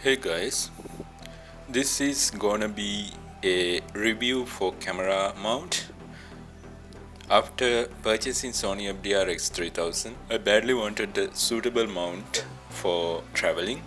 Hey guys, this is gonna be a review for camera mount. After purchasing Sony FDR X3000, I badly wanted a suitable mount for traveling.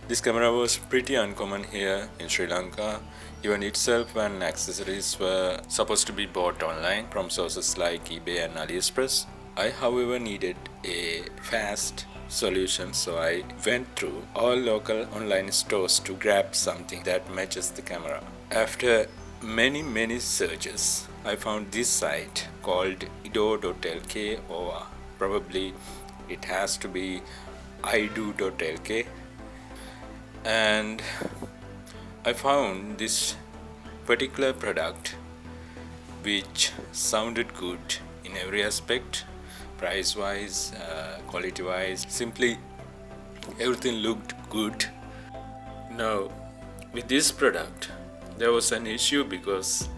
This camera was pretty uncommon here in Sri Lanka. Even itself and accessories were supposed to be bought online from sources like eBay and AliExpress. I, however, needed a fast solution, so I went through all local online stores to grab something that matches the camera. After many searches, I found this site called ido.lk, or probably it has to be ido.lk, and I found this particular product which sounded good in every aspect, price wise, quality wise, simply everything looked good. Now with this product there was an issue because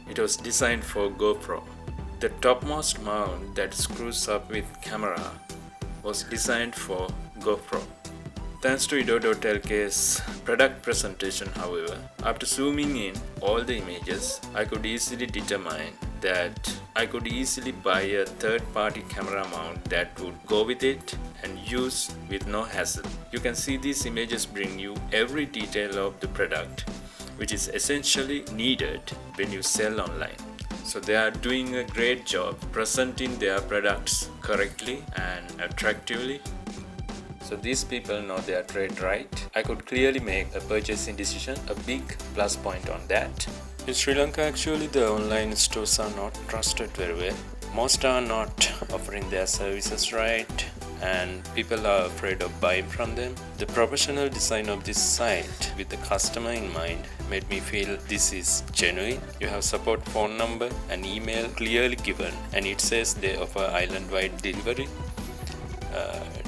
it was designed for GoPro. The topmost mount that screws up with camera was designed for GoPro. Thanks to ido.lk's product presentation, however, after zooming in all the images, I could easily determine that I could easily buy a third-party camera mount that would go with it and use with no hassle. You can see these images bring you every detail of the product, which is essentially needed when you sell online. So they are doing a great job presenting their products correctly and attractively. So these people know their trade right. I could clearly make a purchasing decision, a big plus point on that. In Sri Lanka, actually the online stores are not trusted very well. Most are not offering their services right, and people are afraid of buying from them. The professional design of this site with the customer in mind made me feel this is genuine. You have support phone number and email clearly given, and it says they offer island-wide delivery.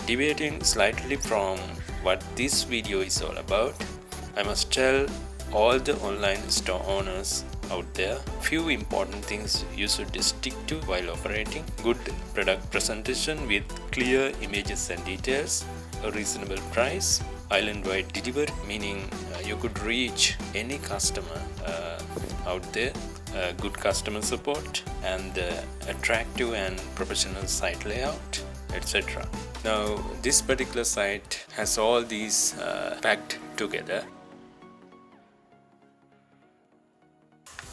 Deviating slightly from what this video is all about, I must tell all the online store owners out there few important things you should stick to while operating: good product presentation with clear images and details, a reasonable price, island-wide delivery, meaning you could reach any customer out there, good customer support, and attractive and professional site layout, etc. Now this particular site has all these packed together.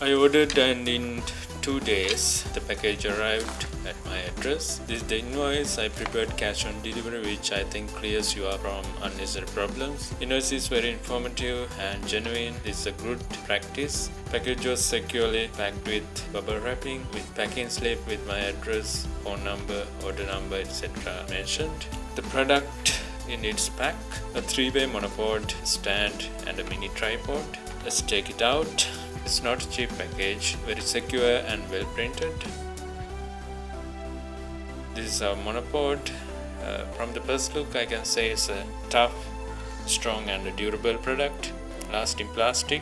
I ordered, and in 2 days the package arrived at my address. This is the invoice. I prepared cash on delivery, which I think clears you up from unnecessary problems. Invoice is very informative and genuine. This is a good practice. Package was securely packed with bubble wrapping, with packing slip with my address, phone number, order number, etc. mentioned. The product in its pack: a 3-way monopod stand and a mini tripod. Let's take it out. It's not a cheap package, very secure and well printed. This is our monopod. From the first look, I can say it's a tough, strong and a durable product, lasting plastic.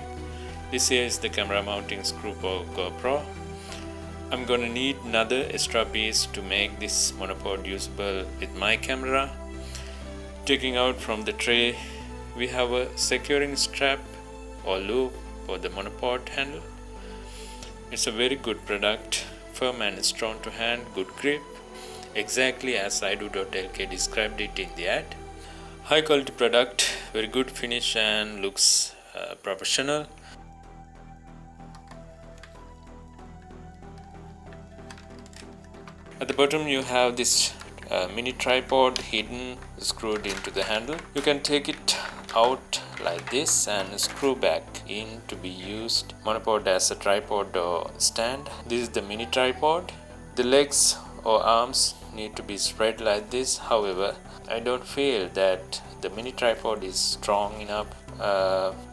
This here is the camera mounting screw for GoPro. I'm gonna need another extra piece to make this monopod usable with my camera. Taking out from the tray, we have a securing strap or loop for the monopod handle. It's a very good product, firm and strong to hand, good grip, exactly as ido.lk described it in the ad. High quality product, very good finish and looks professional. At the bottom you have this mini tripod hidden, screwed into the handle. You can take it out like this and screw back in to be used monopod as a tripod or stand. This is the mini tripod. The legs or arms need to be spread like this. However, I don't feel that the mini tripod is strong enough.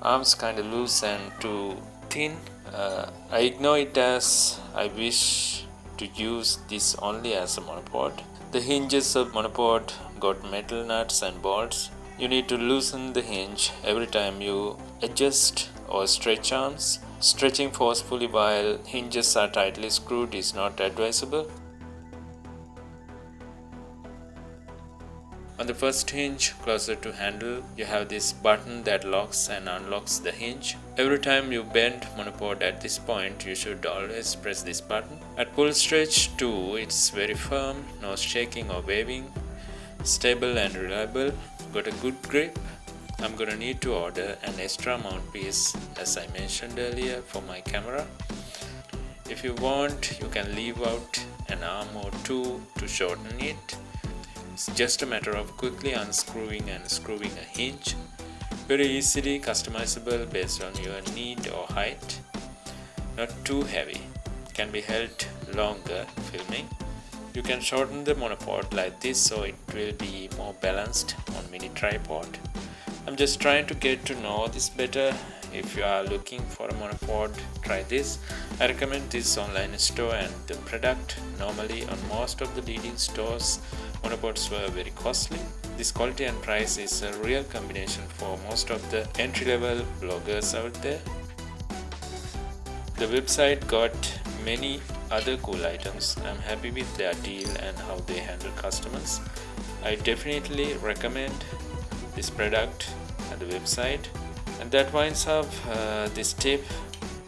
Arms kind of loose and too thin. I ignore it as I wish to use this only as a monopod. The hinges of monopod got metal nuts and bolts. You need to loosen the hinge every time you adjust or stretch arms. Stretching forcefully while hinges are tightly screwed is not advisable. On On the first hinge closer to handle, you have this button that locks and unlocks the hinge. Every time you bend monopod at this point, you should always press this button. At pull stretch 2, it's very firm, no shaking or waving, stable and reliable, got a good grip. I'm gonna need to order an extra mount piece as I mentioned earlier for my camera. If you want, you can leave out an arm or two to shorten it. It's just a matter of quickly unscrewing and screwing a hinge. Very easily customizable based on your need or height. Not too heavy. Can be held longer filming. You can shorten the monopod like this so it will be more balanced on mini tripod. I'm just trying to get to know this better. If you are looking for a monopod, try this. I recommend this online store and the product. Normally on most of the leading stores, monopods were very costly. This quality and price is a real combination for most of the entry-level bloggers out there. The website got many other cool items. I'm happy with their deal and how they handle customers. I definitely recommend this product and the website. And that winds up this tip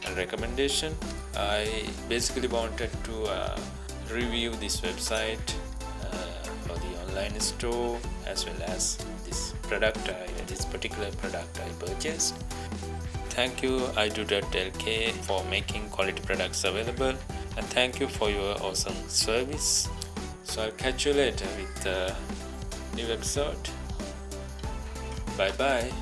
and recommendation. I basically wanted to review this website for the online store as well as this particular product I purchased. Thank you ido.lk for making quality products available, and thank you for your awesome service. So I'll catch you later with a new episode. Bye bye.